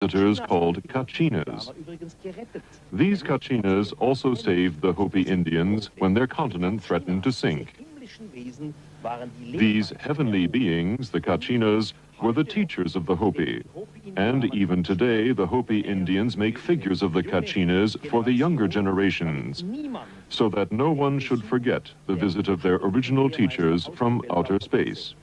visitors called Kachinas. These Kachinas also saved the Hopi Indians when their continent threatened to sink. These heavenly beings, the Kachinas, were the teachers of the Hopi. And even today, the Hopi Indians make figures of the Kachinas for the younger generations, so that no one should forget the visit of their original teachers from outer space.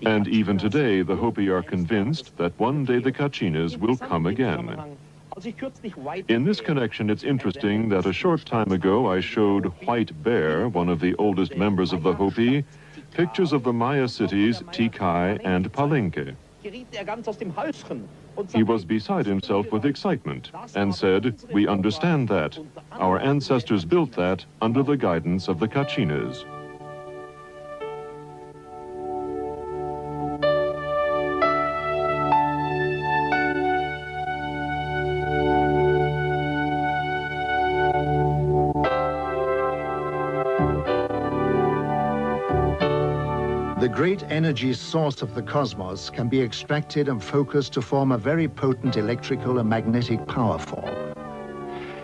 And even today, the Hopi are convinced that one day the Kachinas will come again. In this connection, it's interesting that a short time ago I showed White Bear, one of the oldest members of the Hopi, pictures of the Maya cities Tikal and Palenque. He was beside himself with excitement and said, "We understand that. Our ancestors built that under the guidance of the Kachinas." The great energy source of the cosmos can be extracted and focused to form a very potent electrical and magnetic power form.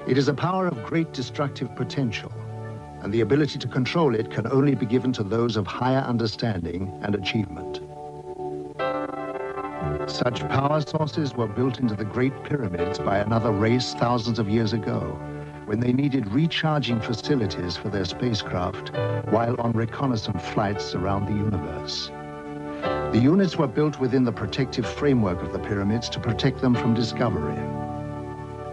It is a power of great destructive potential, and the ability to control it can only be given to those of higher understanding and achievement. Such power sources were built into the Great Pyramids by another race thousands of years ago, when they needed recharging facilities for their spacecraft while on reconnaissance flights around the universe. The units were built within the protective framework of the pyramids to protect them from discovery.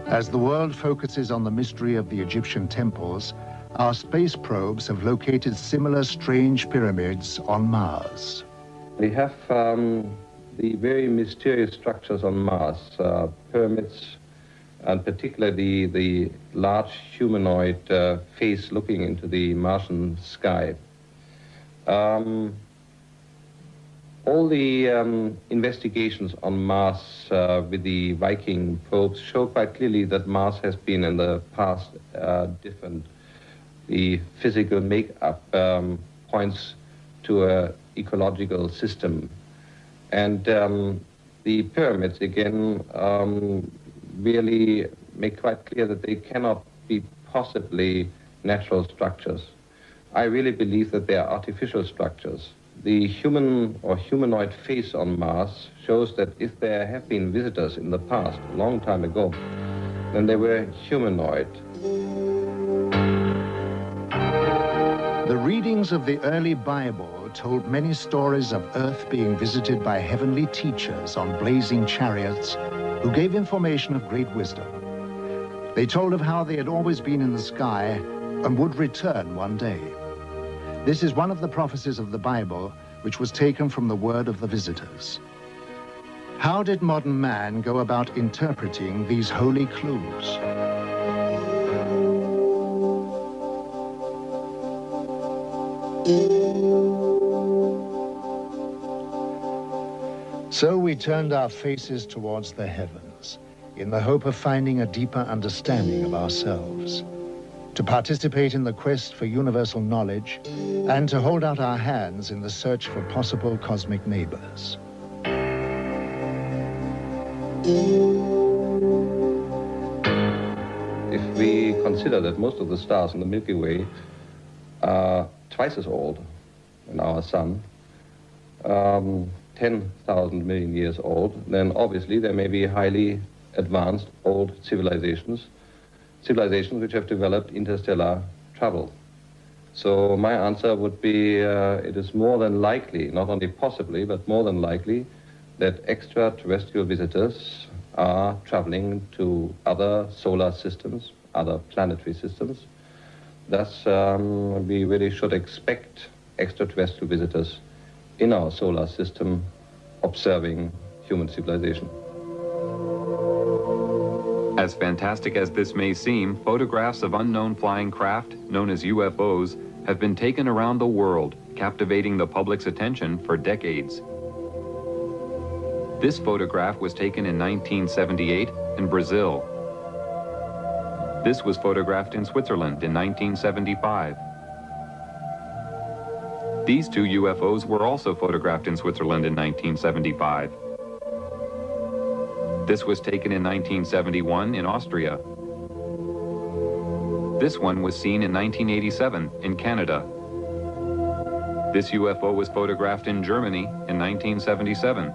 As the world focuses on the mystery of the Egyptian temples, our space probes have located similar strange pyramids on Mars. We have the very mysterious structures on Mars, pyramids, and particularly the large humanoid face looking into the Martian sky. All the investigations on Mars with the Viking probes show quite clearly that Mars has been in the past different. The physical makeup points to an ecological system. And the pyramids, again, really make quite clear that they cannot be possibly natural structures. I really believe that they are artificial structures. The human or humanoid face on Mars shows that if there have been visitors in the past, a long time ago, then they were humanoid. The readings of the early Bible told many stories of Earth being visited by heavenly teachers on blazing chariots who gave information of great wisdom. They told of how they had always been in the sky and would return one day. This is one of the prophecies of the Bible, which was taken from the word of the visitors. How did modern man go about interpreting these holy clues? So we turned our faces towards the heavens, in the hope of finding a deeper understanding of ourselves, to participate in the quest for universal knowledge, and to hold out our hands in the search for possible cosmic neighbors. If we consider that most of the stars in the Milky Way are twice as old as our sun, 10,000 million years old, then obviously there may be highly advanced old civilizations which have developed interstellar travel. So my answer would be it is more than likely, not only possibly, but more than likely, that extraterrestrial visitors are traveling to other solar systems, other planetary systems. Thus, we really should expect extraterrestrial visitors in our solar system observing human civilization. As fantastic as this may seem, photographs of unknown flying craft, known as UFOs, have been taken around the world, captivating the public's attention for decades. This photograph was taken in 1978 in Brazil. This was photographed in Switzerland in 1975. These two UFOs were also photographed in Switzerland in 1975. This was taken in 1971 in Austria. This one was seen in 1987 in Canada. This UFO was photographed in Germany in 1977.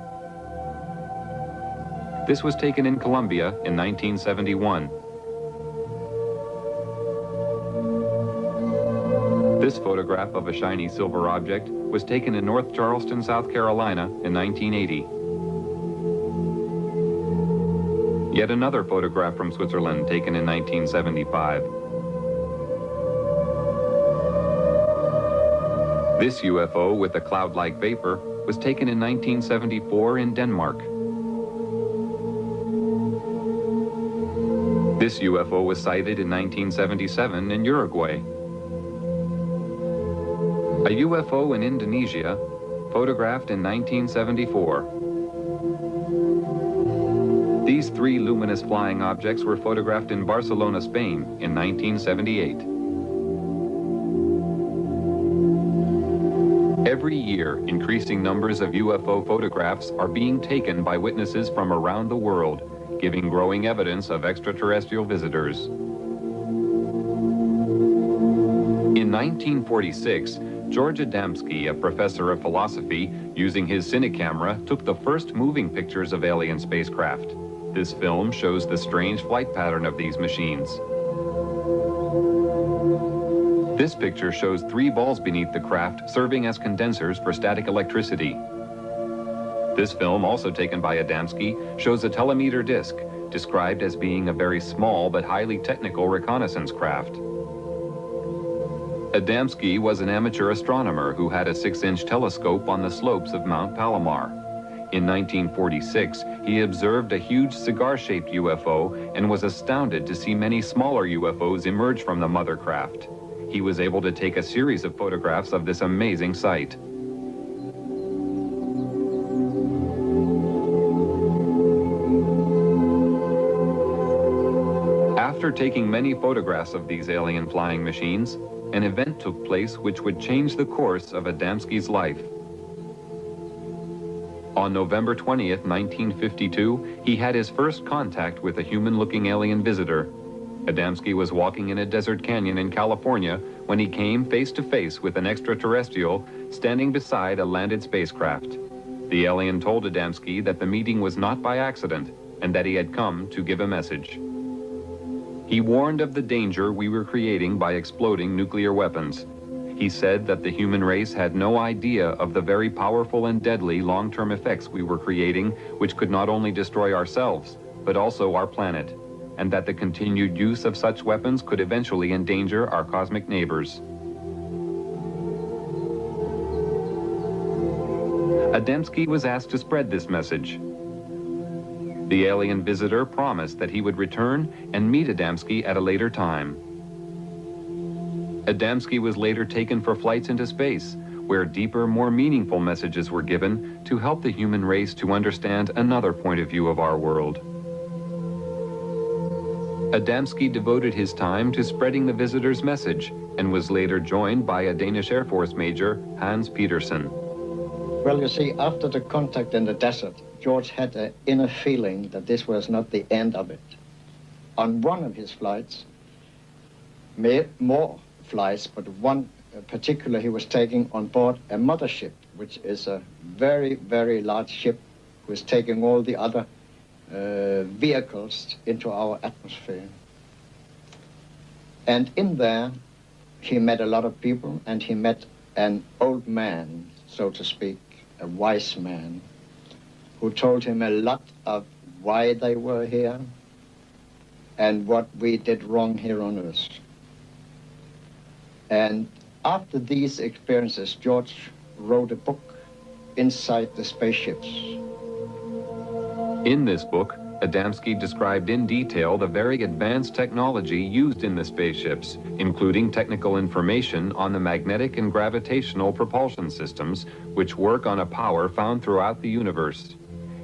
This was taken in Colombia in 1971. This photograph of a shiny silver object was taken in North Charleston, South Carolina in 1980. Yet another photograph from Switzerland taken in 1975. This UFO with a cloud-like vapor was taken in 1974 in Denmark. This UFO was sighted in 1977 in Uruguay. A UFO in Indonesia, photographed in 1974. These three luminous flying objects were photographed in Barcelona, Spain in 1978. Every year, increasing numbers of UFO photographs are being taken by witnesses from around the world, giving growing evidence of extraterrestrial visitors. In 1946, George Adamski, a professor of philosophy, using his cine camera, took the first moving pictures of alien spacecraft. This film shows the strange flight pattern of these machines. This picture shows three balls beneath the craft serving as condensers for static electricity. This film, also taken by Adamski, shows a telemeter disc, described as being a very small but highly technical reconnaissance craft. Adamski was an amateur astronomer who had a 6-inch telescope on the slopes of Mount Palomar. In 1946, he observed a huge cigar-shaped UFO and was astounded to see many smaller UFOs emerge from the mother craft. He was able to take a series of photographs of this amazing sight. After taking many photographs of these alien flying machines, an event took place which would change the course of Adamski's life. On November 20th, 1952, he had his first contact with a human-looking alien visitor. Adamski was walking in a desert canyon in California when he came face to face with an extraterrestrial standing beside a landed spacecraft. The alien told Adamski that the meeting was not by accident and that he had come to give a message. He warned of the danger we were creating by exploding nuclear weapons. He said that the human race had no idea of the very powerful and deadly long-term effects we were creating, which could not only destroy ourselves, but also our planet, and that the continued use of such weapons could eventually endanger our cosmic neighbors. Adamski was asked to spread this message. The alien visitor promised that he would return and meet Adamski at a later time. Adamski was later taken for flights into space, where deeper, more meaningful messages were given to help the human race to understand another point of view of our world. Adamski devoted his time to spreading the visitor's message and was later joined by a Danish Air Force Major, Hans Petersen. Well, you see, after the contact in the desert, George had an inner feeling that this was not the end of it. On one of his flights, more flights, but one particular he was taking on board a mothership, which is a very, very large ship, was taking all the other vehicles into our atmosphere. And in there, he met a lot of people, and he met an old man, so to speak, a wise man, who told him a lot of why they were here and what we did wrong here on Earth. And after these experiences, George wrote a book, Inside the Spaceships. In this book, Adamski described in detail the very advanced technology used in the spaceships, including technical information on the magnetic and gravitational propulsion systems, which work on a power found throughout the universe.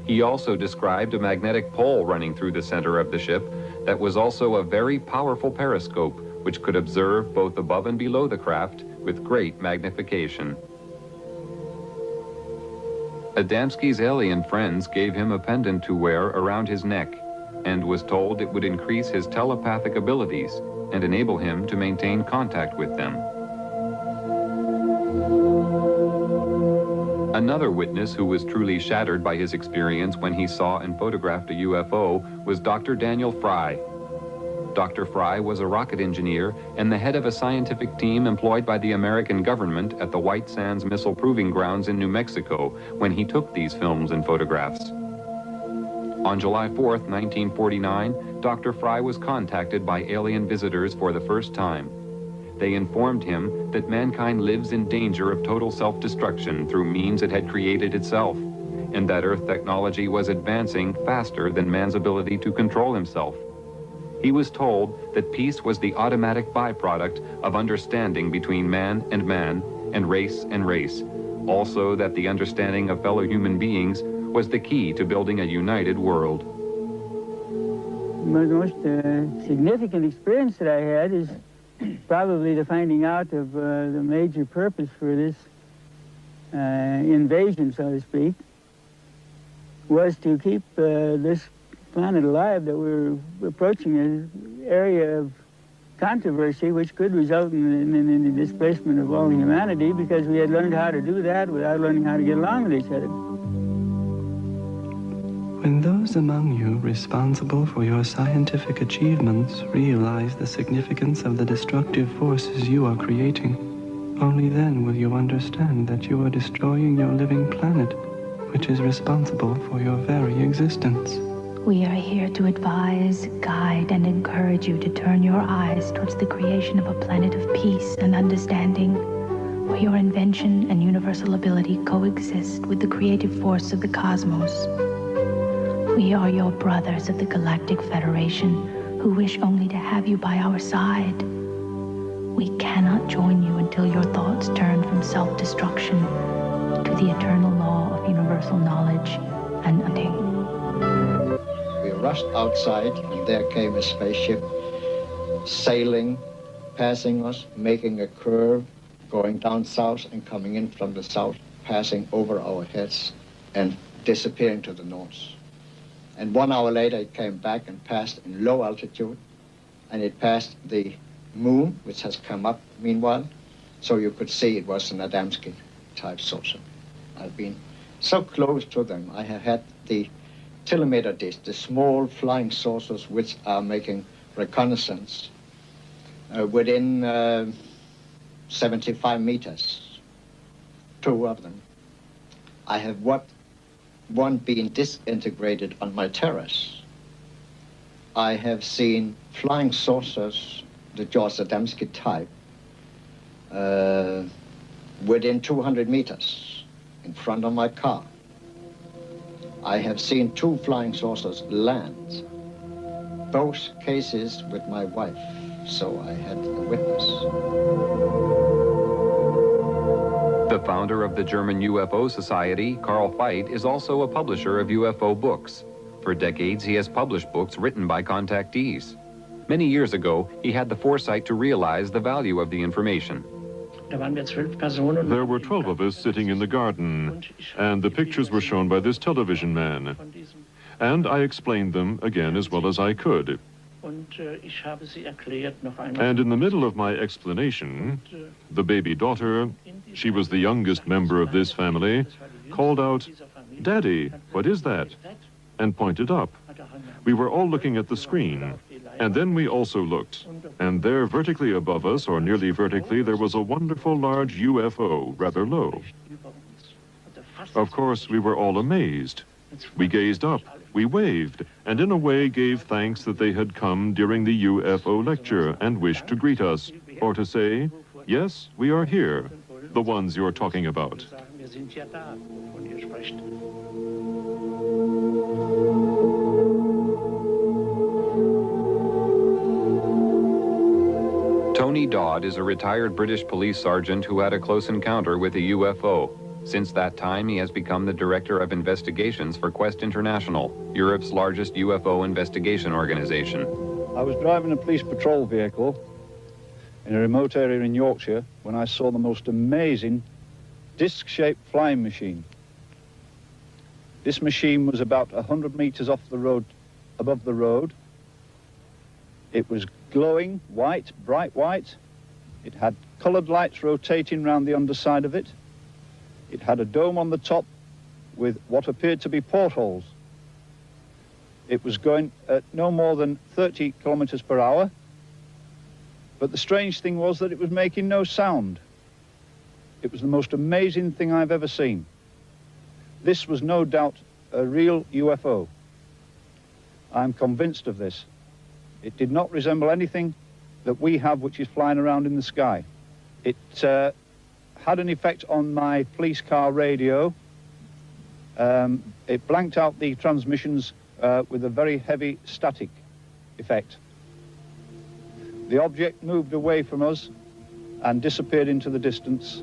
He also described a magnetic pole running through the center of the ship that was also a very powerful periscope, which could observe both above and below the craft with great magnification. Adamski's alien friends gave him a pendant to wear around his neck and was told it would increase his telepathic abilities and enable him to maintain contact with them. Another witness who was truly shattered by his experience when he saw and photographed a UFO was Dr. Daniel Fry. Dr. Fry was a rocket engineer and the head of a scientific team employed by the American government at the White Sands Missile Proving Grounds in New Mexico when he took these films and photographs. On July 4th, 1949, Dr. Fry was contacted by alien visitors for the first time. They informed him that mankind lives in danger of total self-destruction through means it had created itself, and that Earth technology was advancing faster than man's ability to control himself. He was told that peace was the automatic byproduct of understanding between man and race and race. Also that the understanding of fellow human beings was the key to building a united world. The most significant experience that I had is probably the finding out of the major purpose for this invasion, so to speak, was to keep this planet alive, that we're approaching an area of controversy which could result in the displacement of all humanity, because we had learned how to do that without learning how to get along with each other. When those among you responsible for your scientific achievements realize the significance of the destructive forces you are creating, only then will you understand that you are destroying your living planet, which is responsible for your very existence. We are here to advise, guide, and encourage you to turn your eyes towards the creation of a planet of peace and understanding, where your invention and universal ability coexist with the creative force of the cosmos. We are your brothers of the Galactic Federation, who wish only to have you by our side. We cannot join you until your thoughts turn from self-destruction to the eternal law of universal knowledge and understanding. We rushed outside, and there came a spaceship sailing, passing us, making a curve, going down south and coming in from the south, passing over our heads and disappearing to the north. And 1 hour later, it came back and passed in low altitude, and it passed the moon, which has come up meanwhile, so you could see it was an Adamski-type saucer. I've been so close to them. I have had the telemeter dish, the small flying saucers which are making reconnaissance within 75 meters, 2 of them. I have one being disintegrated on my terrace. I have seen flying saucers, the George Adamski type, within 200 meters in front of my car. I have seen 2 flying saucers land, both cases with my wife, so I had a witness. The founder of the German UFO Society, Carl Veit, is also a publisher of UFO books. For decades, he has published books written by contactees. Many years ago, he had the foresight to realize the value of the information. There were 12 of us sitting in the garden, and the pictures were shown by this television man. And I explained them again as well as I could. And in the middle of my explanation, the baby daughter, she was the youngest member of this family, called out, "Daddy, what is that?" and pointed up. We were all looking at the screen, and then we also looked. And there, vertically above us, or nearly vertically, there was a wonderful large UFO, rather low. Of course, we were all amazed. We gazed up, we waved, and in a way gave thanks that they had come during the UFO lecture and wished to greet us, or to say, "Yes, we are here, the ones you're talking about." Tony Dodd is a retired British police sergeant who had a close encounter with a UFO. Since that time, he has become the Director of Investigations for Quest International, Europe's largest UFO investigation organization. I was driving a police patrol vehicle in a remote area in Yorkshire when I saw the most amazing disc-shaped flying machine. This machine was about 100 meters off the road, above the road. It was glowing white, bright white. It had colored lights rotating around the underside of it. It had a dome on the top with what appeared to be portholes. It was going at no more than 30 kilometers per hour. But the strange thing was that it was making no sound. It was the most amazing thing I've ever seen. This was no doubt a real UFO. I'm convinced of this. It did not resemble anything that we have which is flying around in the sky. It had an effect on my police car radio. It blanked out the transmissions with a very heavy static effect. The object moved away from us and disappeared into the distance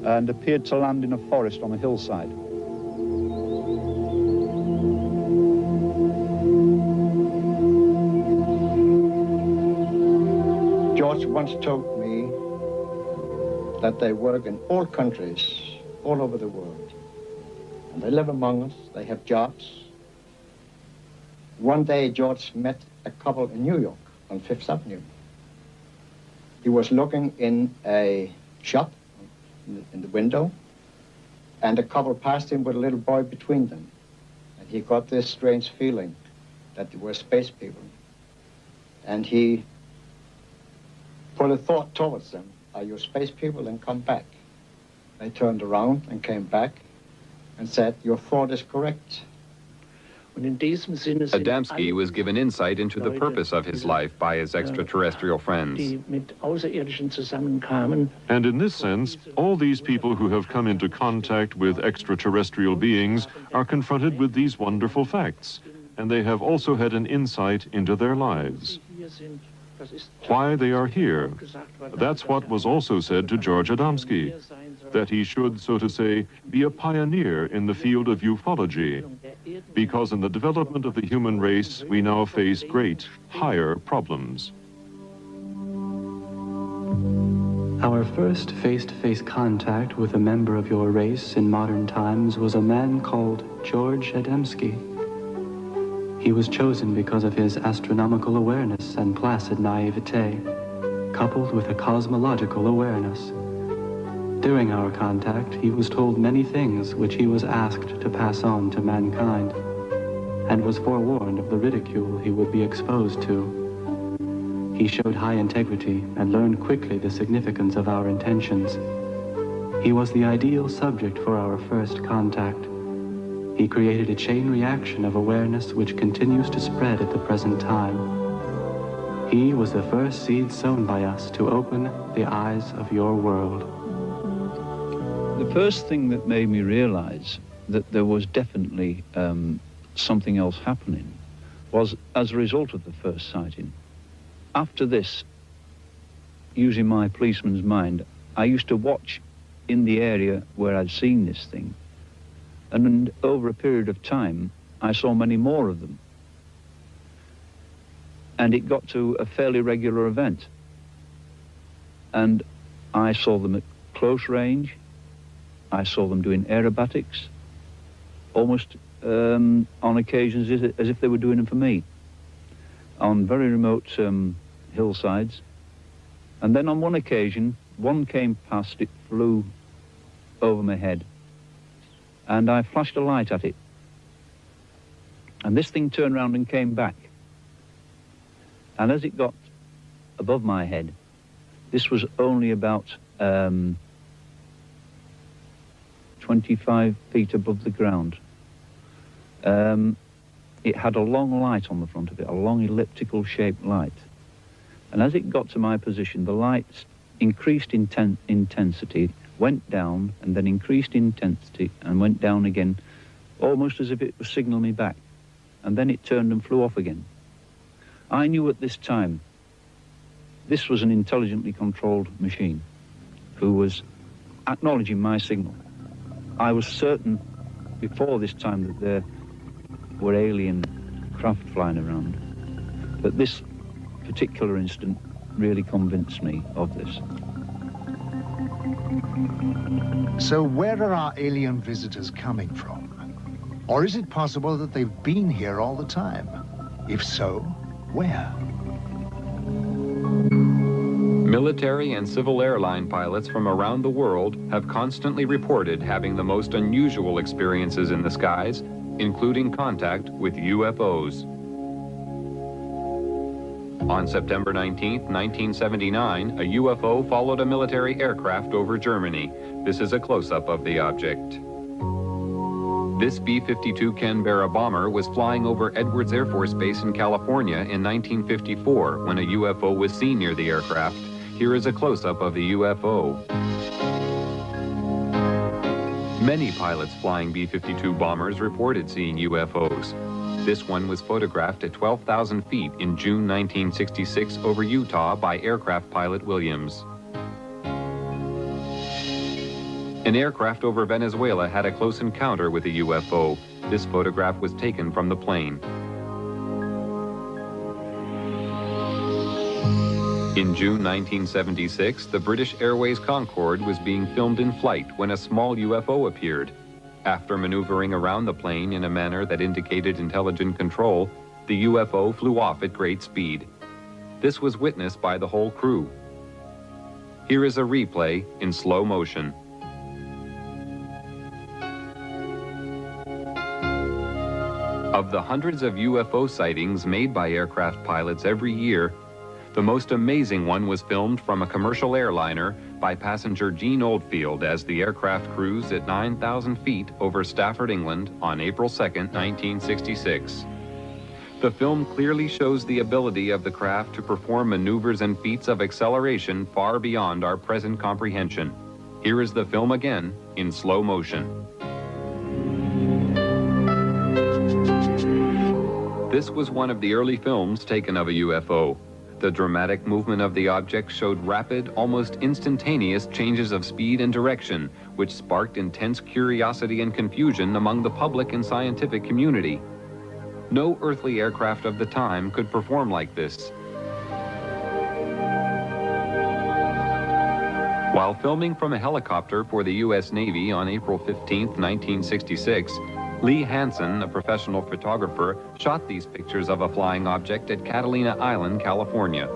and appeared to land in a forest on a hillside. George once told me that they work in all countries, all over the world. And they live among us, they have jobs. One day, George met a couple in New York on Fifth Avenue. He was looking in a shop in the window, and a couple passed him with a little boy between them. And he got this strange feeling that they were space people. And he put a thought towards them. Are you space people? Then come back. They turned around and came back and said, your thought is correct. Adamski was given insight into the purpose of his life by his extraterrestrial friends. And in this sense, all these people who have come into contact with extraterrestrial beings are confronted with these wonderful facts, and they have also had an insight into their lives. Why they are here. That's what was also said to George Adamski, that he should, so to say, be a pioneer in the field of ufology, because in the development of the human race, we now face great, higher problems. Our first face-to-face contact with a member of your race in modern times was a man called George Adamski. He was chosen because of his astronomical awareness and placid naivete, coupled with a cosmological awareness. During our contact, he was told many things which he was asked to pass on to mankind, and was forewarned of the ridicule he would be exposed to. He showed high integrity and learned quickly the significance of our intentions. He was the ideal subject for our first contact. He created a chain reaction of awareness which continues to spread at the present time. He was the first seed sown by us to open the eyes of your world. The first thing that made me realize that there was definitely something else happening was as a result of the first sighting. After this, using my policeman's mind, I used to watch in the area where I'd seen this thing. And over a period of time, I saw many more of them. And it got to a fairly regular event. And I saw them at close range. I saw them doing aerobatics, almost on occasions as if they were doing them for me, on very remote hillsides. And then on one occasion, one came past, it flew over my head. And I flashed a light at it. And this thing turned around and came back. And as it got above my head, this was only about 25 feet above the ground. It had a long light on the front of it, a long elliptical shaped light. And as it got to my position, the light increased in intensity, went down, and then increased intensity and went down again, almost as if it was signaling me back. And then it turned and flew off again. I knew at this time this was an intelligently controlled machine who was acknowledging my signal. I was certain before this time that there were alien craft flying around, but this particular incident really convinced me of this. So where are our alien visitors coming from? Or is it possible that they've been here all the time? If so, where? Military and civil airline pilots from around the world have constantly reported having the most unusual experiences in the skies, including contact with UFOs. On September 19, 1979, a UFO followed a military aircraft over Germany. This is a close-up of the object. This B-52 Canberra bomber was flying over Edwards Air Force Base in California in 1954 when a UFO was seen near the aircraft. Here is a close-up of the UFO. Many pilots flying B-52 bombers reported seeing UFOs. This one was photographed at 12,000 feet in June 1966 over Utah by aircraft pilot Williams. An aircraft over Venezuela had a close encounter with a UFO. This photograph was taken from the plane. In June 1976, the British Airways Concorde was being filmed in flight when a small UFO appeared. After maneuvering around the plane in a manner that indicated intelligent control, the UFO flew off at great speed. This was witnessed by the whole crew. Here is a replay in slow motion. Of the hundreds of UFO sightings made by aircraft pilots every year, the most amazing one was filmed from a commercial airliner by passenger Gene Oldfield as the aircraft cruised at 9,000 feet over Stafford, England on April 2, 1966. The film clearly shows the ability of the craft to perform maneuvers and feats of acceleration far beyond our present comprehension. Here is the film again in slow motion. This was one of the early films taken of a UFO. The dramatic movement of the object showed rapid, almost instantaneous changes of speed and direction, which sparked intense curiosity and confusion among the public and scientific community. No earthly aircraft of the time could perform like this. While filming from a helicopter for the U.S. Navy on April 15, 1966, Lee Hansen, a professional photographer, shot these pictures of a flying object at Catalina Island, California.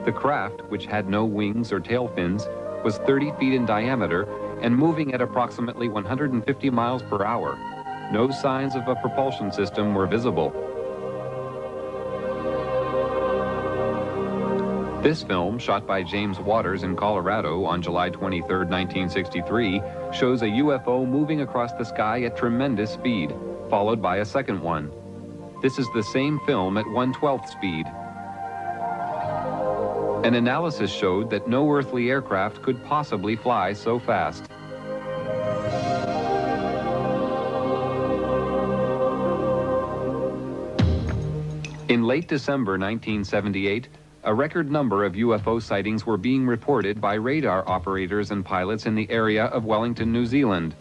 The craft, which had no wings or tail fins, was 30 feet in diameter and moving at approximately 150 miles per hour. No signs of a propulsion system were visible. This film, shot by James Waters in Colorado on July 23, 1963, shows a UFO moving across the sky at tremendous speed, followed by a second one. This is the same film at 1/12 speed. An analysis showed that no earthly aircraft could possibly fly so fast. In late December 1978, a record number of UFO sightings were being reported by radar operators and pilots in the area of Wellington, New Zealand.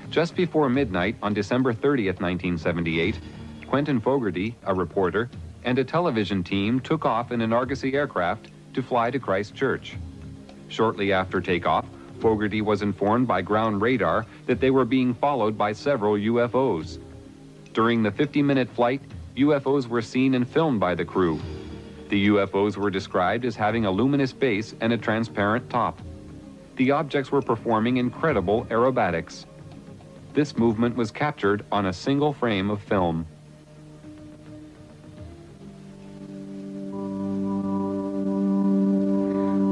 Just before midnight on December 30th, 1978, Quentin Fogarty, a reporter, and a television team took off in an Argosy aircraft to fly to Christchurch. Shortly after takeoff, Fogarty was informed by ground radar that they were being followed by several UFOs. During the 50-minute flight, UFOs were seen and filmed by the crew. The UFOs were described as having a luminous base and a transparent top. The objects were performing incredible aerobatics. This movement was captured on a single frame of film.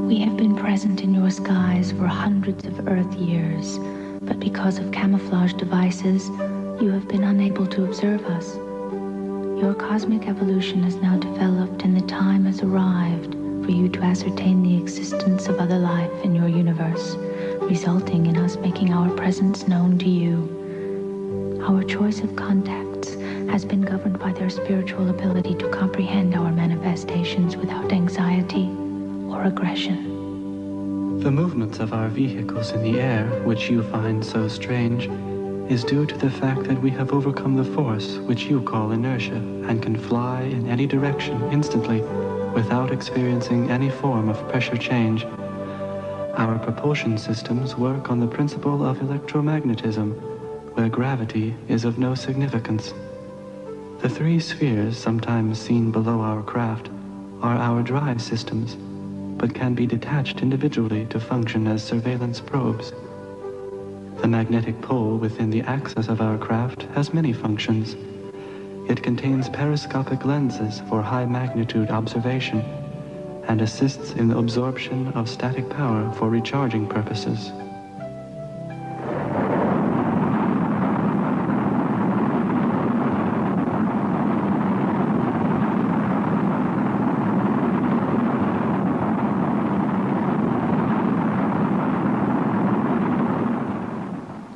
We have been present in your skies for hundreds of Earth years, but because of camouflage devices, you have been unable to observe us. Your cosmic evolution has now developed and the time has arrived for you to ascertain the existence of other life in your universe, resulting in us making our presence known to you. Our choice of contacts has been governed by their spiritual ability to comprehend our manifestations without anxiety or aggression. The movements of our vehicles in the air, which you find so strange, is due to the fact that we have overcome the force which you call inertia and can fly in any direction instantly without experiencing any form of pressure change. Our propulsion systems work on the principle of electromagnetism, where gravity is of no significance. The three spheres sometimes seen below our craft are our drive systems, but can be detached individually to function as surveillance probes. The magnetic pole within the axis of our craft has many functions. It contains periscopic lenses for high-magnitude observation and assists in the absorption of static power for recharging purposes.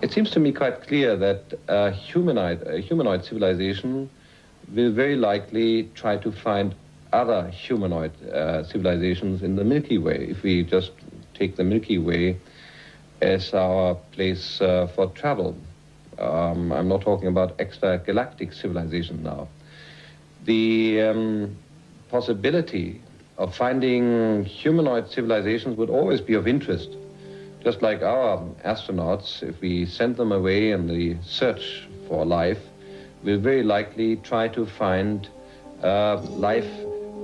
It seems to me quite clear that a humanoid civilization will very likely try to find other humanoid civilizations in the Milky Way, if we just take the Milky Way as our place for travel. I'm not talking about extragalactic civilization now. The possibility of finding humanoid civilizations would always be of interest. Just like our astronauts, if we send them away in the search for life, we'll very likely try to find life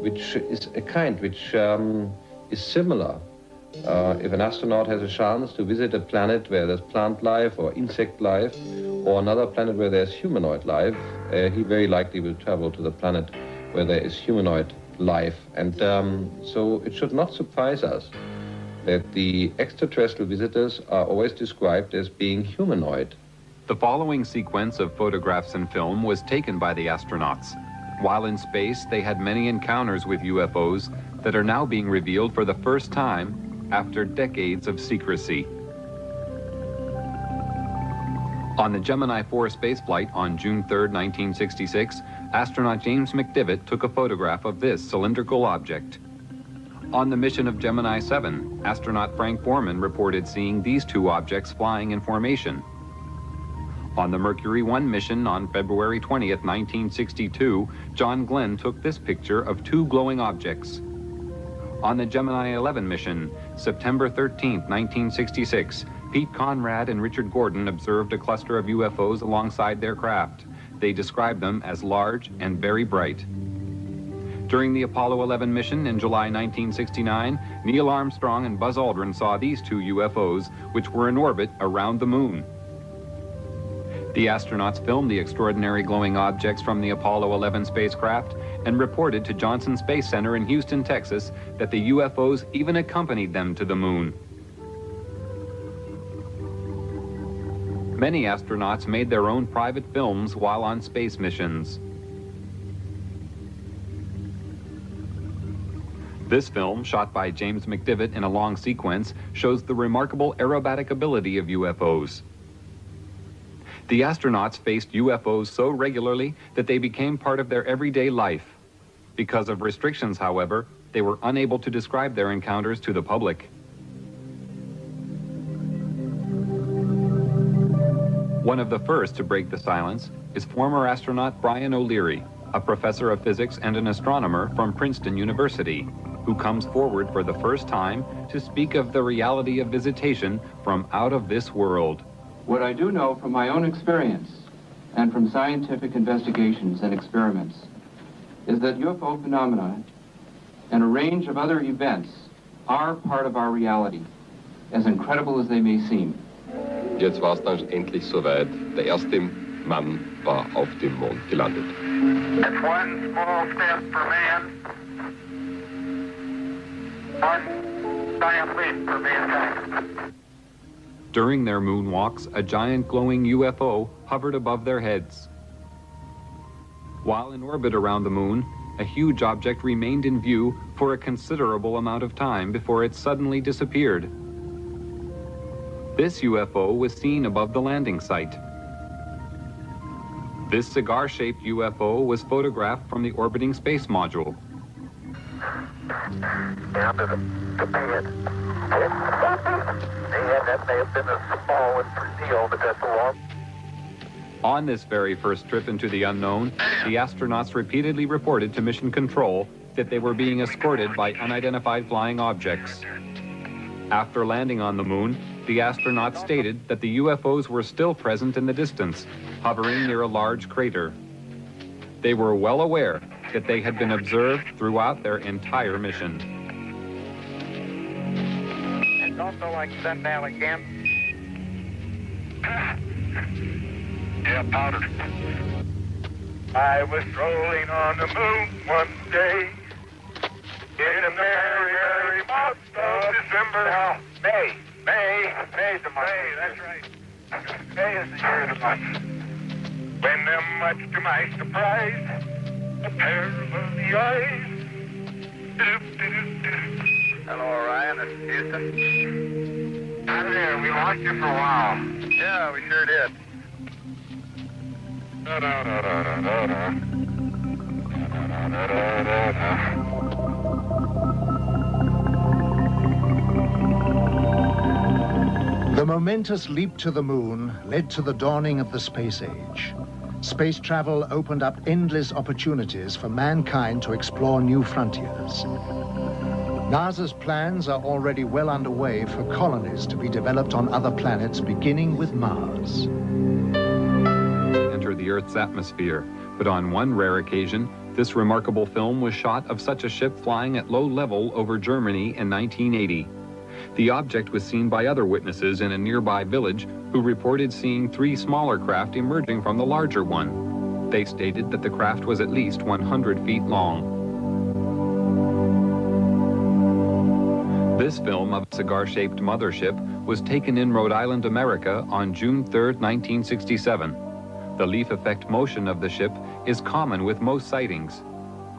which is a kind which is similar. If an astronaut has a chance to visit a planet where there's plant life or insect life, or another planet where there's humanoid life, he very likely will travel to the planet where there is humanoid life. And so it should not surprise us that the extraterrestrial visitors are always described as being humanoid. The following sequence of photographs and film was taken by the astronauts. While in space, they had many encounters with UFOs that are now being revealed for the first time after decades of secrecy. On the Gemini 4 spaceflight on June 3, 1966, astronaut James McDivitt took a photograph of this cylindrical object. On the mission of Gemini 7, astronaut Frank Borman reported seeing these two objects flying in formation. On the Mercury 1 mission on February 20, 1962, John Glenn took this picture of two glowing objects. On the Gemini 11 mission, September 13, 1966, Pete Conrad and Richard Gordon observed a cluster of UFOs alongside their craft. They described them as large and very bright. During the Apollo 11 mission in July 1969, Neil Armstrong and Buzz Aldrin saw these two UFOs, which were in orbit around the moon. The astronauts filmed the extraordinary glowing objects from the Apollo 11 spacecraft and reported to Johnson Space Center in Houston, Texas, that the UFOs even accompanied them to the moon. Many astronauts made their own private films while on space missions. This film, shot by James McDivitt in a long sequence, shows the remarkable aerobatic ability of UFOs. The astronauts faced UFOs so regularly that they became part of their everyday life. Because of restrictions, however, they were unable to describe their encounters to the public. One of the first to break the silence is former astronaut Brian O'Leary, a professor of physics and an astronomer from Princeton University, who comes forward for the first time to speak of the reality of visitation from out of this world. What I do know from my own experience and from scientific investigations and experiments is that UFO phenomena and a range of other events are part of our reality, as incredible as they may seem. Jetzt war es dann endlich soweit. Der erste Mann war auf dem Mond gelandet. It's one small step for man, one giant leap for mankind. During their moonwalks, a giant glowing UFO hovered above their heads. While in orbit around the moon, a huge object remained in view for a considerable amount of time before it suddenly disappeared. This UFO was seen above the landing site. This cigar-shaped UFO was photographed from the orbiting space module. Down to the bed. And that may have been a small deal, but that's a long. On this very first trip into the unknown, the astronauts repeatedly reported to Mission Control that they were being escorted by unidentified flying objects. After landing on the moon, the astronauts stated that the UFOs were still present in the distance, hovering near a large crater. They were well aware that they had been observed throughout their entire mission. It's also like sundown again. Yeah, powder. I was strolling on the moon one day in a merry, merry month of December. No, May. May's the month. May, that's right. May is the year of the month. When, much to my surprise, a pair of lovely eyes. Hello, Ryan. It's Houston. Hi there. We lost you for a while. Yeah, we sure did. The momentous leap to the moon led to the dawning of the space age. Space travel opened up endless opportunities for mankind to explore new frontiers. NASA's plans are already well underway for colonies to be developed on other planets, beginning with Mars. Enter the Earth's atmosphere, but on one rare occasion, this remarkable film was shot of such a ship flying at low level over Germany in 1980. The object was seen by other witnesses in a nearby village who reported seeing 3 smaller craft emerging from the larger one. They stated that the craft was at least 100 feet long. This film of a cigar-shaped mothership was taken in Rhode Island, America on June 3, 1967. The leaf effect motion of the ship is common with most sightings.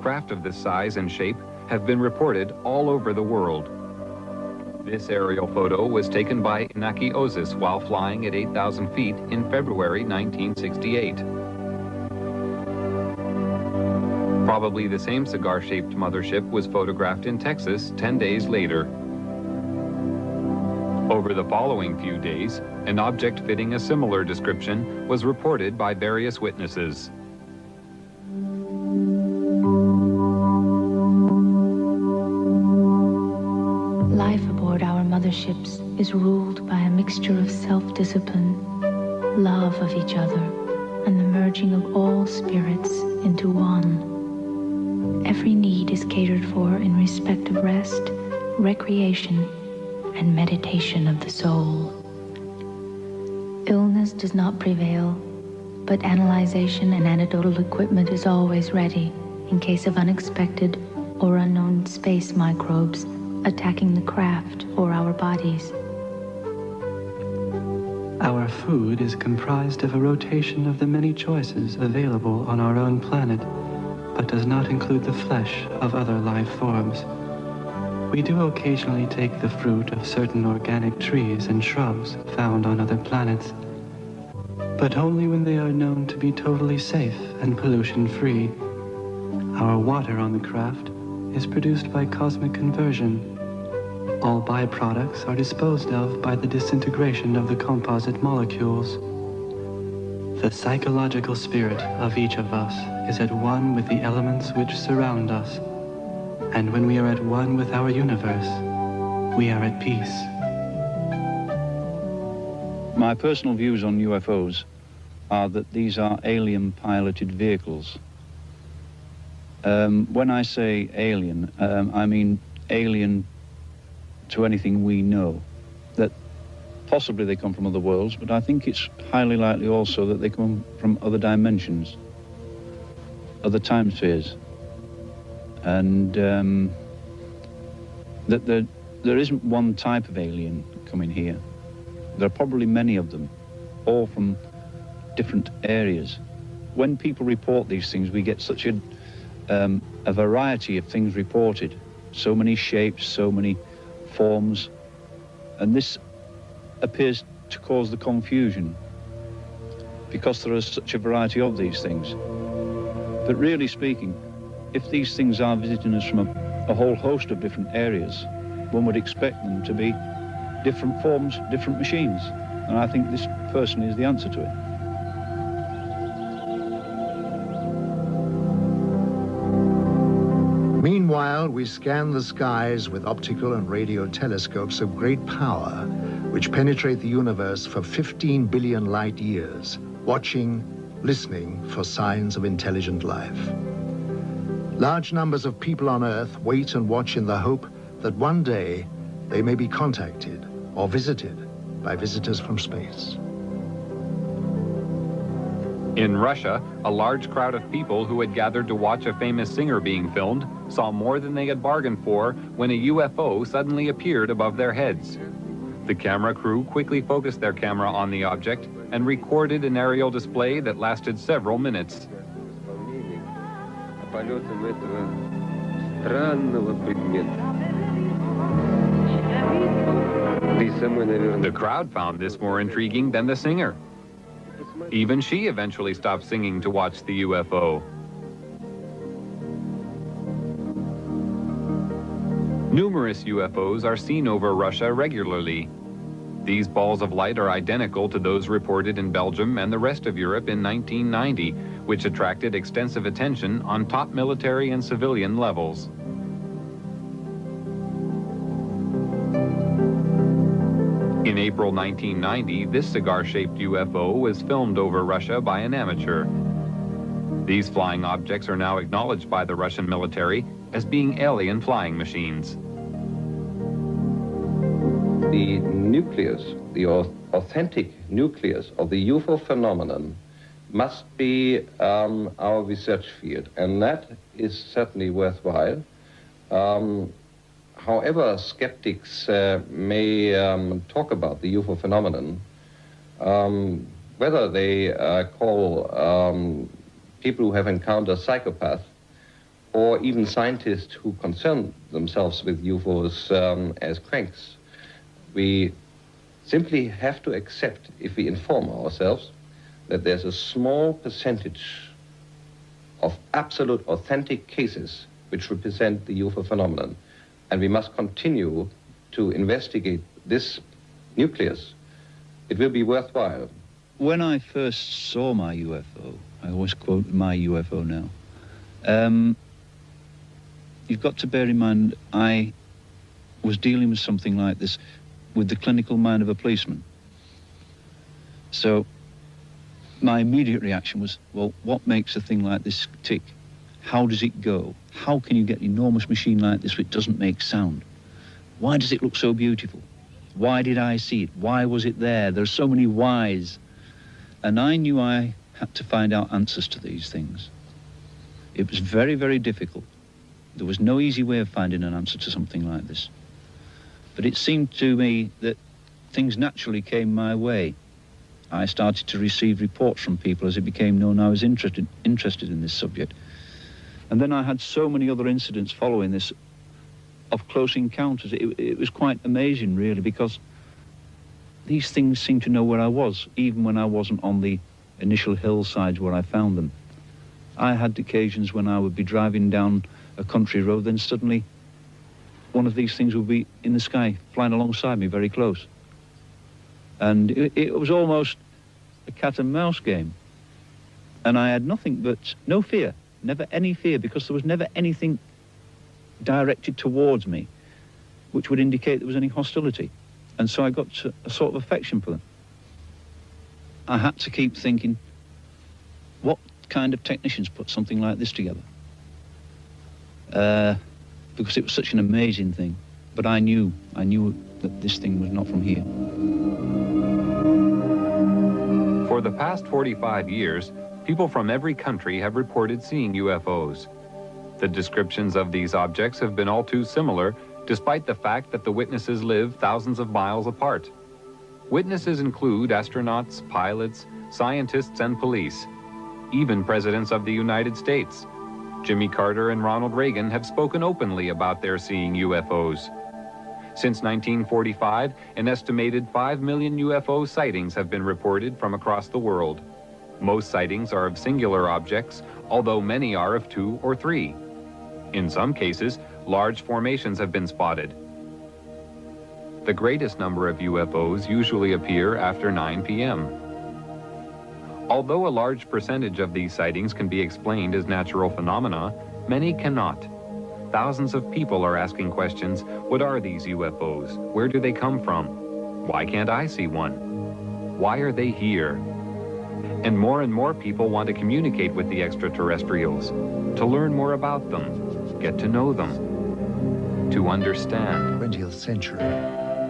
Craft of this size and shape have been reported all over the world. This aerial photo was taken by Inaki Ozis while flying at 8,000 feet in February 1968. Probably the same cigar-shaped mothership was photographed in Texas 10 days later. Over the following few days, an object fitting a similar description was reported by various witnesses. Life aboard our motherships is ruled by a mixture of self-discipline, love of each other, and the merging of all spirits into one. Every need is catered for in respect of rest, recreation, and meditation of the soul. Illness does not prevail, but analyzation and antidotal equipment is always ready in case of unexpected or unknown space microbes attacking the craft or our bodies. Our food is comprised of a rotation of the many choices available on our own planet, but does not include the flesh of other life forms. We do occasionally take the fruit of certain organic trees and shrubs found on other planets, but only when they are known to be totally safe and pollution-free. Our water on the craft is produced by cosmic conversion. All byproducts are disposed of by the disintegration of the composite molecules. The psychological spirit of each of us is at one with the elements which surround us. And when we are at one with our universe, we are at peace. My personal views on UFOs are that these are alien-piloted vehicles. When I say alien, I mean alien to anything we know. That possibly they come from other worlds, but I think it's highly likely also that they come from other dimensions, other time spheres. And that there isn't one type of alien coming here. There are probably many of them, all from different areas. When people report these things, we get such a variety of things reported, so many shapes, so many forms, and this appears to cause the confusion because there is such a variety of these things. But really speaking, if these things are visiting us from a whole host of different areas, one would expect them to be different forms, different machines. And I think this personally is the answer to it. Meanwhile, we scan the skies with optical and radio telescopes of great power, which penetrate the universe for 15 billion light years, watching, listening for signs of intelligent life. Large numbers of people on Earth wait and watch in the hope that one day they may be contacted or visited by visitors from space. In Russia, a large crowd of people who had gathered to watch a famous singer being filmed saw more than they had bargained for when a UFO suddenly appeared above their heads. The camera crew quickly focused their camera on the object and recorded an aerial display that lasted several minutes. The crowd found this more intriguing than the singer. Even she eventually stopped singing to watch the UFO. Numerous UFOs are seen over Russia regularly. These balls of light are identical to those reported in Belgium and the rest of Europe in 1990, which attracted extensive attention on top military and civilian levels. In April 1990, this cigar-shaped UFO was filmed over Russia by an amateur. These flying objects are now acknowledged by the Russian military as being alien flying machines. The nucleus, the authentic nucleus of the UFO phenomenon must be our research field, and that is certainly worthwhile. However skeptics may talk about the UFO phenomenon, whether they call people who have encountered psychopaths or even scientists who concern themselves with UFOs as cranks, we simply have to accept, if we inform ourselves, that there's a small percentage of absolute authentic cases which represent the UFO phenomenon. And we must continue to investigate this nucleus. It will be worthwhile. When I first saw my UFO, I always quote my UFO now, you've got to bear in mind I was dealing with something like this with the clinical mind of a policeman. So my immediate reaction was, well, what makes a thing like this tick? How does it go? How can you get an enormous machine like this which doesn't make sound? Why does it look so beautiful? Why did I see it? Why was it there? There's so many whys. And I knew I had to find out answers to these things. It was very, very difficult. There was no easy way of finding an answer to something like this. But it seemed to me that things naturally came my way. I started to receive reports from people as it became known I was interested in this subject. And then I had so many other incidents following this of close encounters. It was quite amazing, really, because these things seemed to know where I was, even when I wasn't on the initial hillsides where I found them. I had occasions when I would be driving down a country road, then suddenly one of these things would be in the sky, flying alongside me very close. And it was almost a cat and mouse game. And I had nothing but no fear. Never any fear, because there was never anything directed towards me which would indicate there was any hostility. And so I got a sort of affection for them. I had to keep thinking, what kind of technicians put something like this together? Because it was such an amazing thing. But I knew that this thing was not from here. For the past 45 years, people from every country have reported seeing UFOs. The descriptions of these objects have been all too similar, despite the fact that the witnesses live thousands of miles apart. Witnesses include astronauts, pilots, scientists, and police. Even presidents of the United States. Jimmy Carter and Ronald Reagan have spoken openly about their seeing UFOs. Since 1945, an estimated 5 million UFO sightings have been reported from across the world. Most sightings are of singular objects, although many are of 2 or 3. In some cases, large formations have been spotted. The greatest number of UFOs usually appear after 9 p.m. Although a large percentage of these sightings can be explained as natural phenomena, many cannot. Thousands of people are asking questions: what are these UFOs? Where do they come from? Why can't I see one? Why are they here? And more people want to communicate with the extraterrestrials, to learn more about them, get to know them, to understand. 20th century,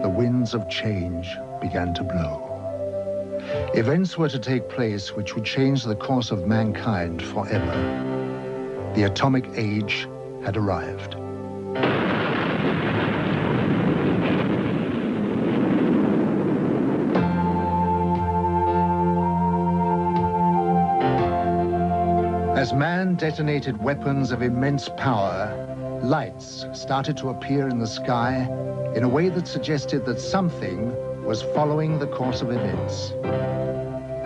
the winds of change began to blow. Events were to take place which would change the course of mankind forever. The atomic age had arrived. As man detonated weapons of immense power, lights started to appear in the sky in a way that suggested that something was following the course of events.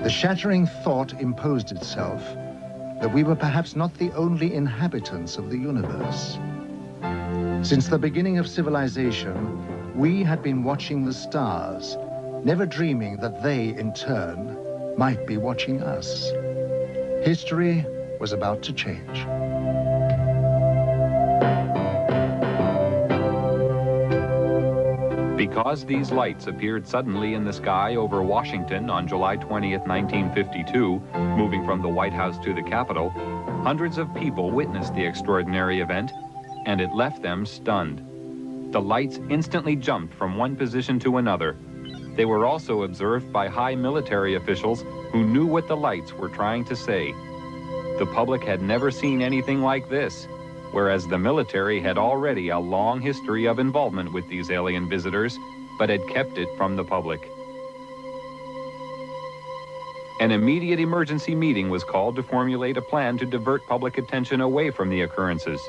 The shattering thought imposed itself that we were perhaps not the only inhabitants of the universe. Since the beginning of civilization, we had been watching the stars, never dreaming that they, in turn, might be watching us. History was about to change. Because these lights appeared suddenly in the sky over Washington on July 20th, 1952, moving from the White House to the Capitol, hundreds of people witnessed the extraordinary event, and it left them stunned. The lights instantly jumped from one position to another. They were also observed by high military officials who knew what the lights were trying to say. The public had never seen anything like this, whereas the military had already a long history of involvement with these alien visitors, but had kept it from the public. An immediate emergency meeting was called to formulate a plan to divert public attention away from the occurrences.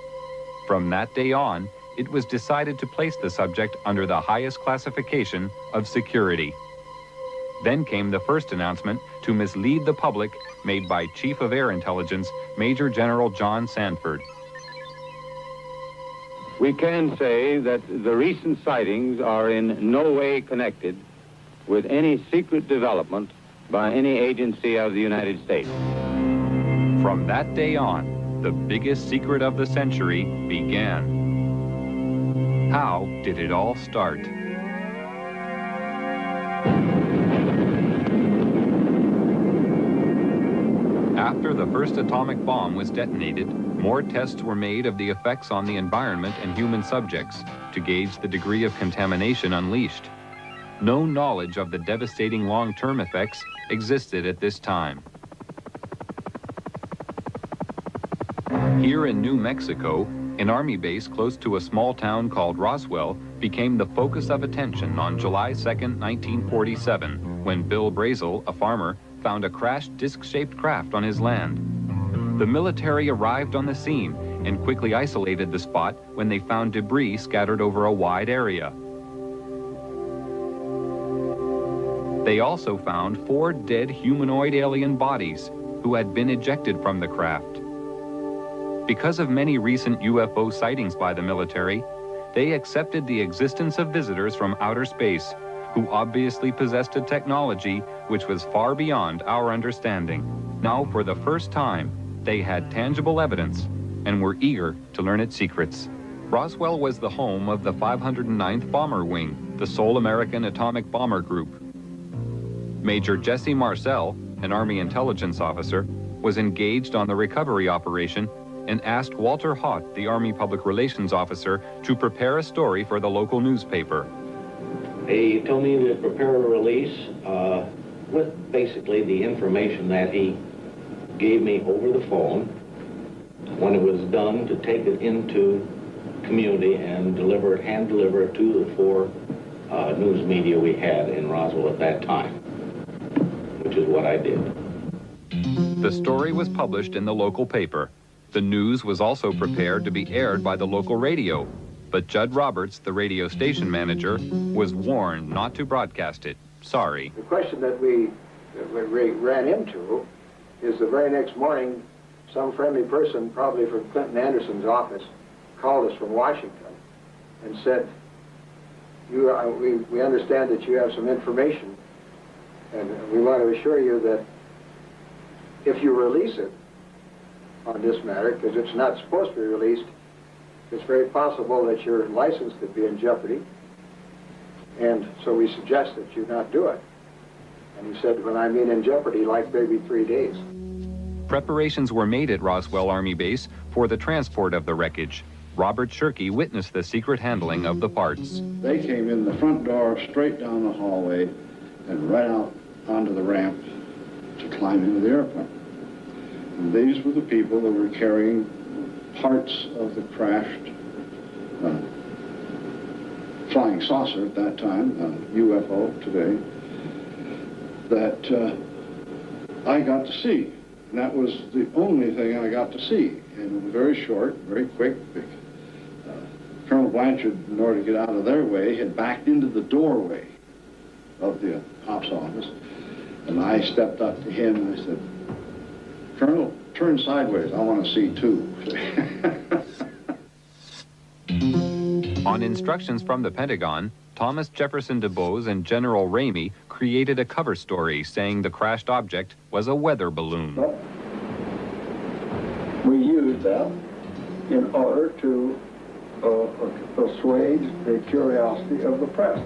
From that day on, it was decided to place the subject under the highest classification of security. Then came the first announcement to mislead the public made by Chief of Air Intelligence, Major General John Sanford. We can say that the recent sightings are in no way connected with any secret development by any agency of the United States. From that day on, the biggest secret of the century began. How did it all start? After the first atomic bomb was detonated, more tests were made of the effects on the environment and human subjects to gauge the degree of contamination unleashed. No knowledge of the devastating long-term effects existed at this time. Here in New Mexico, an army base close to a small town called Roswell became the focus of attention on July 2nd, 1947, when Bill Brazel, a farmer, found a crashed disc-shaped craft on his land. The military arrived on the scene and quickly isolated the spot when they found debris scattered over a wide area. They also found 4 dead humanoid alien bodies who had been ejected from the craft. Because of many recent UFO sightings by the military, they accepted the existence of visitors from outer space who obviously possessed a technology which was far beyond our understanding. Now, for the first time, they had tangible evidence and were eager to learn its secrets. Roswell was the home of the 509th Bomber Wing, the sole American atomic bomber group. Major Jesse Marcel, an Army intelligence officer, was engaged on the recovery operation and asked Walter Haught, the Army Public Relations Officer, to prepare a story for the local newspaper. He told me to prepare a release with basically the information that he gave me over the phone. When it was done, to take it into community and hand deliver it to the 4 news media we had in Roswell at that time, which is what I did. The story was published in the local paper. The news was also prepared to be aired by the local radio, but Judd Roberts, the radio station manager, was warned not to broadcast it. Sorry. The question that we ran into is the very next morning, some friendly person, probably from Clinton Anderson's office, called us from Washington and said, we understand that you have some information, and we want to assure you that if you release it on this matter, because it's not supposed to be released, it's very possible that your license could be in jeopardy. And so we suggest that you not do it. And he said, when I mean in jeopardy, like maybe 3 days. Preparations were made at Roswell Army Base for the transport of the wreckage. Robert Shirkey witnessed the secret handling of the parts. They came in the front door, straight down the hallway, and right out onto the ramp to climb into the airplane. And these were the people that were carrying parts of the crashed flying saucer at that time, UFO today, that I got to see. And that was the only thing I got to see. And it was very short, very quick. Colonel Blanchard, in order to get out of their way, had backed into the doorway of the ops office. And I stepped up to him and I said, Colonel, turn sideways. I want to see too. On instructions from the Pentagon, Thomas Jefferson DuBose and General Ramey created a cover story saying the crashed object was a weather balloon. We used them in order to assuage the curiosity of the press.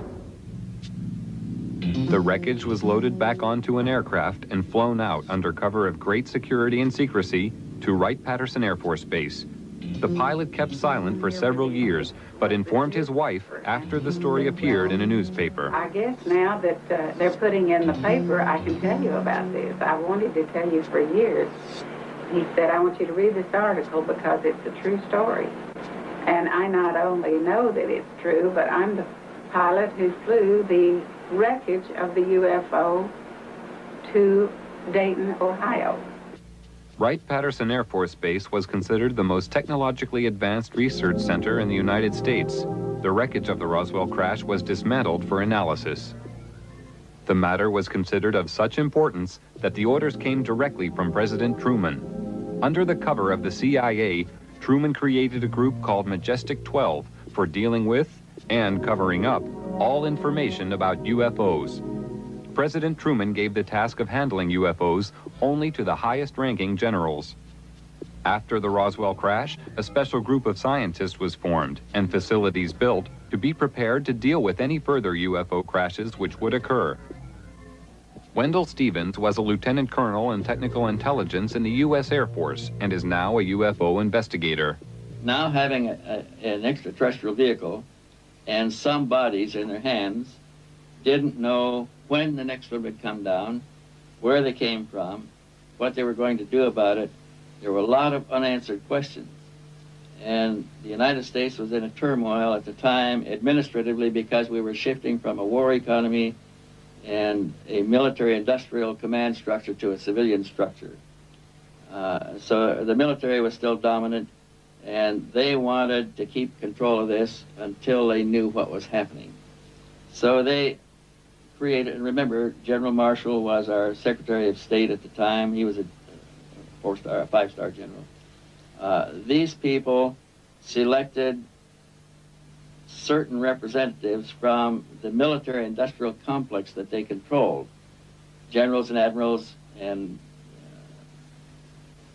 The wreckage was loaded back onto an aircraft and flown out under cover of great security and secrecy to Wright-Patterson Air Force Base. The pilot kept silent for several years, but informed his wife after the story appeared in a newspaper. I guess now that they're putting in the paper, I can tell you about this. I wanted to tell you for years. He said, I want you to read this article because it's a true story. And I not only know that it's true, but I'm the pilot who flew the wreckage of the UFO to Dayton, Ohio. Wright-Patterson Air Force Base was considered the most technologically advanced research center in the United States. The wreckage of the Roswell crash was dismantled for analysis. The matter was considered of such importance that the orders came directly from President Truman. Under the cover of the CIA, Truman created a group called Majestic 12 for dealing with and covering up all information about UFOs. President Truman gave the task of handling UFOs only to the highest-ranking generals. After the Roswell crash, a special group of scientists was formed and facilities built to be prepared to deal with any further UFO crashes which would occur. Wendell Stevens was a lieutenant colonel in technical intelligence in the U.S. Air Force and is now a UFO investigator. Now having an extraterrestrial vehicle and some bodies in their hands, didn't know when the next one would come down, where they came from, what they were going to do about it. There were a lot of unanswered questions. And the United States was in a turmoil at the time administratively because we were shifting from a war economy and a military-industrial command structure to a civilian structure. So the military was still dominant, and they wanted to keep control of this until they knew what was happening. So they created, and remember, General Marshall was our Secretary of State at the time. He was a five-star general. These people selected certain representatives from the military-industrial complex that they controlled, generals and admirals and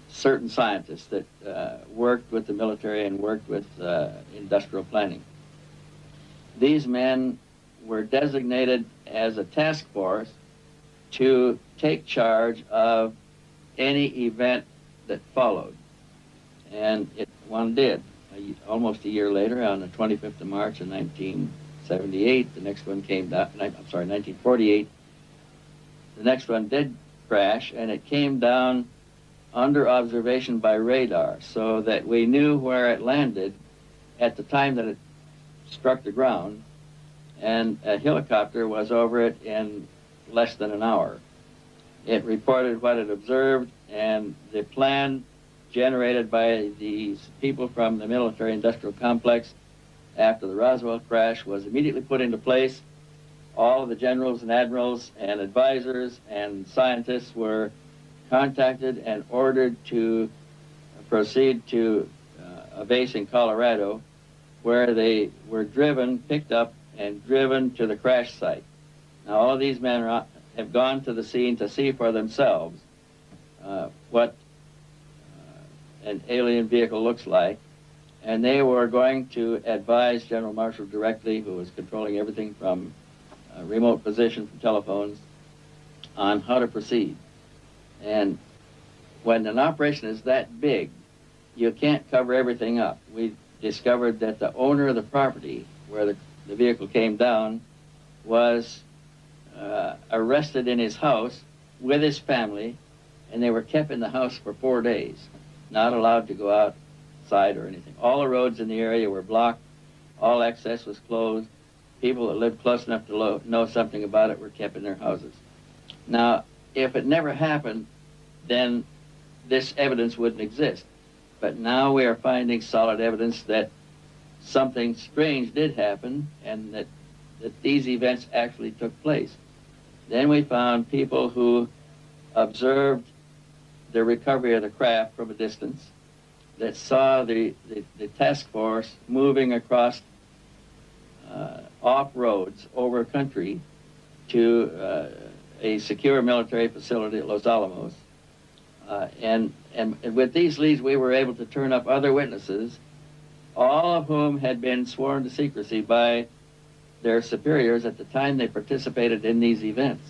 certain scientists that worked with the military and worked with industrial planning. These men were designated as a task force to take charge of any event that followed. And one did. Almost a year later, on the 25th of March of 1978, the next one came down, 1948, the next one did crash, and it came down under observation by radar, so that we knew where it landed at the time that it struck the ground, and a helicopter was over it in less than an hour. It reported what it observed, and the plan generated by these people from the military-industrial complex after the Roswell crash was immediately put into place. All of the generals and admirals and advisors and scientists were contacted and ordered to proceed to a base in Colorado, where they were picked up and driven to the crash site. Now, all of these men have gone to the scene to see for themselves what an alien vehicle looks like, and they were going to advise General Marshall directly, who was controlling everything from remote position for telephones on how to proceed. And when an operation is that big, you can't cover everything up. We discovered that the owner of the property where the vehicle came down was arrested in his house with his family, and they were kept in the house for 4 days, not allowed to go outside or anything. All the roads in the area were blocked, all access was closed. People that lived close enough to know something about it were kept in their houses. Now, if it never happened, then this evidence wouldn't exist. But now we are finding solid evidence that something strange did happen and that these events actually took place. Then we found people who observed the recovery of the craft from a distance, that saw the task force moving across off roads over country to a secure military facility at Los Alamos. And with these leads, we were able to turn up other witnesses, all of whom had been sworn to secrecy by their superiors at the time they participated in these events.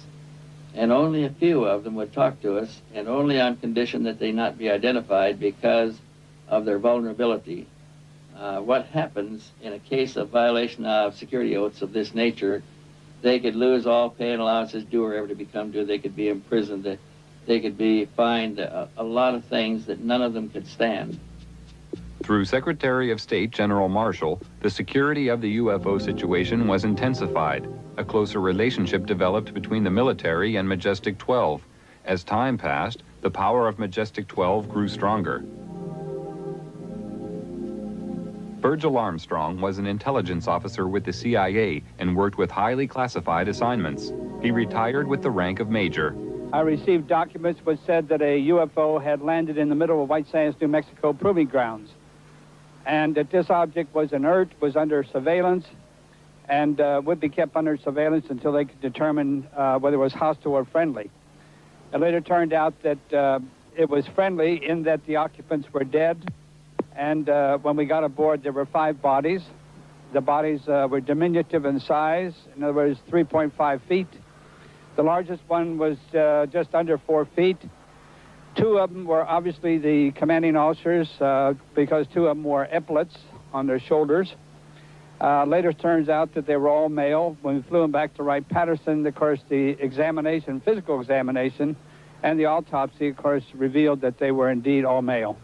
And only a few of them would talk to us, and only on condition that they not be identified because of their vulnerability. What happens in a case of violation of security oaths of this nature, they could lose all pay and allowances due or ever to become due. They could be imprisoned. They could be fined a lot of things that none of them could stand. Through Secretary of State General Marshall, the security of the UFO situation was intensified. A closer relationship developed between the military and Majestic 12. As time passed, the power of Majestic 12 grew stronger. Virgil Armstrong was an intelligence officer with the CIA and worked with highly classified assignments. He retired with the rank of major. I received documents which said that a UFO had landed in the middle of White Sands, New Mexico proving grounds, and that this object was inert, was under surveillance, and would be kept under surveillance until they could determine whether it was hostile or friendly. It later turned out that it was friendly in that the occupants were dead, and when we got aboard, there were 5 bodies. The bodies were diminutive in size, in other words, 3.5 feet. The largest one was just under 4 feet. 2 of them were obviously the commanding officers because 2 of them wore epaulets on their shoulders. Later turns out that they were all male. When we flew them back to Wright-Patterson, of course, the examination, physical examination, and the autopsy, of course, revealed that they were indeed all male.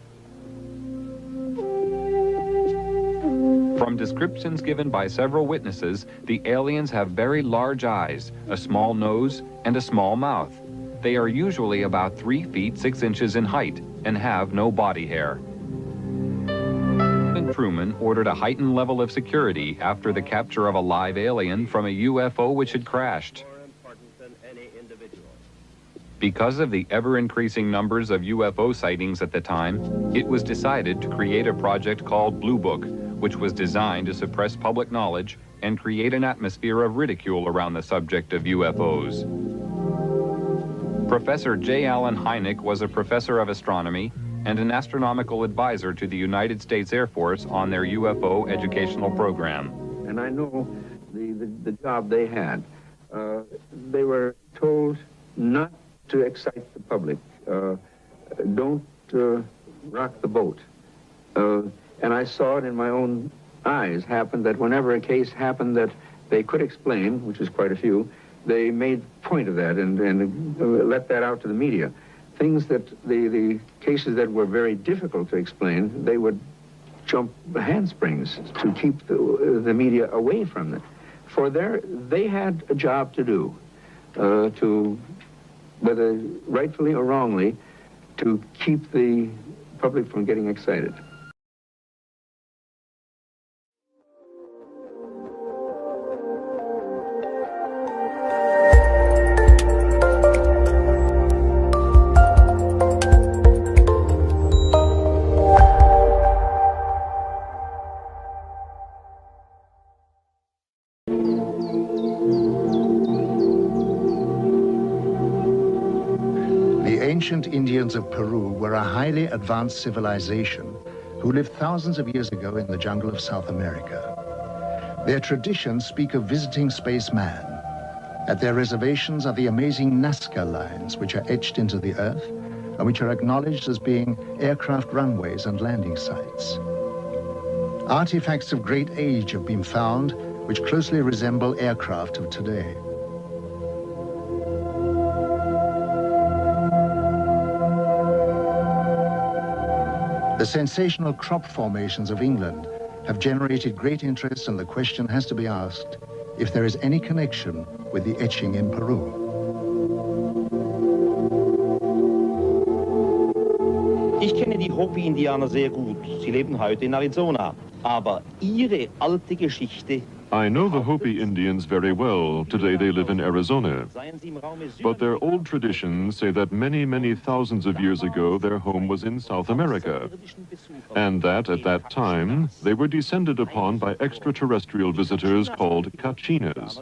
From descriptions given by several witnesses, the aliens have very large eyes, a small nose, and a small mouth. They are usually about 3 feet 6 inches in height and have no body hair. President Truman ordered a heightened level of security after the capture of a live alien from a UFO which had crashed. Because of the ever-increasing numbers of UFO sightings at the time, it was decided to create a project called Blue Book, which was designed to suppress public knowledge and create an atmosphere of ridicule around the subject of UFOs. Professor J. Allen Hynek was a professor of astronomy and an astronomical advisor to the United States Air Force on their UFO educational program. And I know the job they had. They were told not to excite the public. Don't rock the boat. And I saw it in my own eyes happen that whenever a case happened that they could explain, which is quite a few, they made point of that and let that out to the media. Things that the cases that were very difficult to explain, they would jump handsprings to keep the media away from it. For they had a job to do, to, whether rightfully or wrongly, to keep the public from getting excited. Ancient Indians of Peru were a highly advanced civilization who lived thousands of years ago in the jungle of South America. Their traditions speak of visiting spaceman, At their reservations are the amazing Nazca lines, which are etched into the earth and which are acknowledged as being aircraft runways and landing sites. Artifacts of great age have been found which closely resemble aircraft of today. The sensational crop formations of England have generated great interest, and the question has to be asked if there is any connection with the etching in Peru. Ich kenne die Hopi-Indianer sehr gut. Sie leben heute in Arizona. Aber ihre alte Geschichte... I know the Hopi Indians very well. Today they live in Arizona. But their old traditions say that many, many thousands of years ago their home was in South America. And that at that time they were descended upon by extraterrestrial visitors called Kachinas.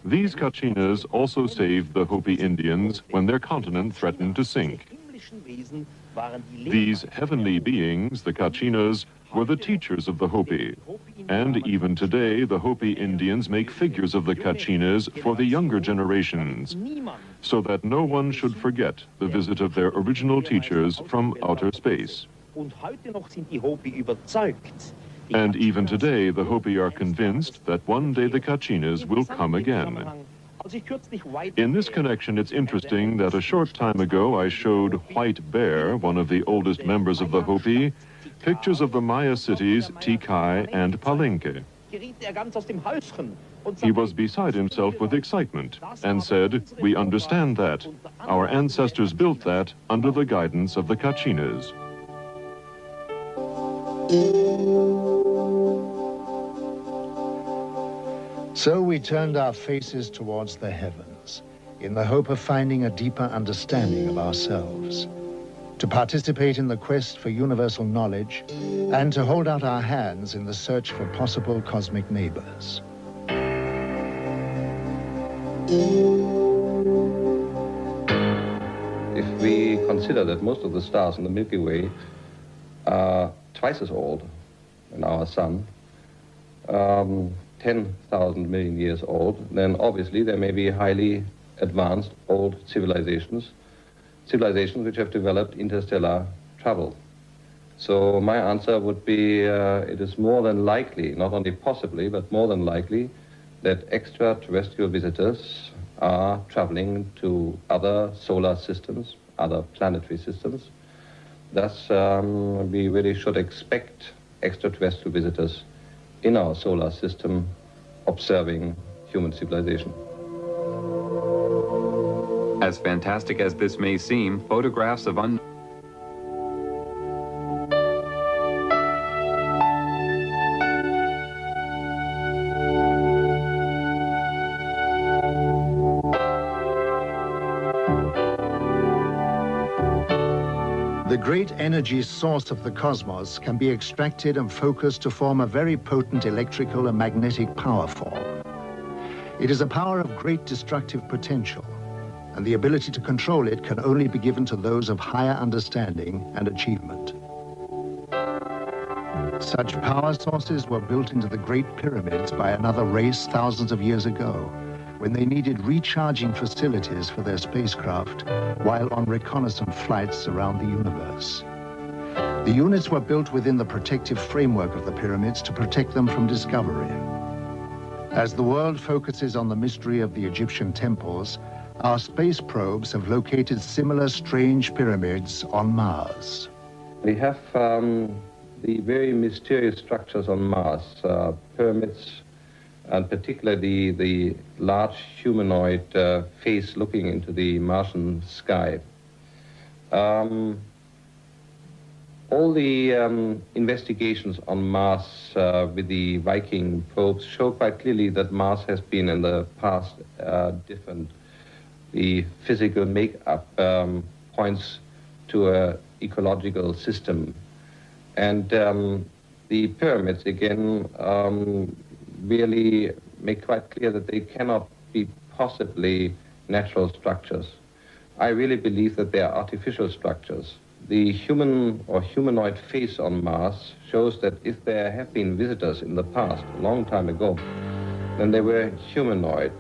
These Kachinas also saved the Hopi Indians when their continent threatened to sink. These heavenly beings, the Kachinas, were the teachers of the Hopi. And even today, the Hopi Indians make figures of the Kachinas for the younger generations, so that no one should forget the visit of their original teachers from outer space. And even today, the Hopi are convinced that one day the Kachinas will come again. In this connection, it's interesting that a short time ago I showed White Bear, one of the oldest members of the Hopi, pictures of the Maya cities Tikal and Palenque. He was beside himself with excitement and said, "We understand that. Our ancestors built that under the guidance of the Kachinas." So we turned our faces towards the heavens in the hope of finding a deeper understanding of ourselves, to participate in the quest for universal knowledge, and to hold out our hands in the search for possible cosmic neighbors. If we consider that most of the stars in the Milky Way are twice as old than our sun, 10,000 million years old, then obviously there may be highly advanced old civilizations which have developed interstellar travel. So my answer would be it is more than likely, not only possibly, but more than likely, that extraterrestrial visitors are traveling to other solar systems, other planetary systems. Thus, we really should expect extraterrestrial visitors in our solar system observing human civilization. As fantastic as this may seem, photographs of The great energy source of the cosmos can be extracted and focused to form a very potent electrical and magnetic power form. It is a power of great destructive potential, and the ability to control it can only be given to those of higher understanding and achievement. Such power sources were built into the Great Pyramids by another race thousands of years ago, when they needed recharging facilities for their spacecraft while on reconnaissance flights around the universe. The units were built within the protective framework of the pyramids to protect them from discovery. As the world focuses on the mystery of the Egyptian temples, our space probes have located similar strange pyramids on Mars. We have the very mysterious structures on Mars, pyramids, and particularly the large humanoid face looking into the Martian sky. All the investigations on Mars with the Viking probes show quite clearly that Mars has been in the past different. The physical makeup points to an ecological system. And the pyramids, again, really make quite clear that they cannot be possibly natural structures. I really believe that they are artificial structures. The human or humanoid face on Mars shows that if there have been visitors in the past, a long time ago, then they were humanoid.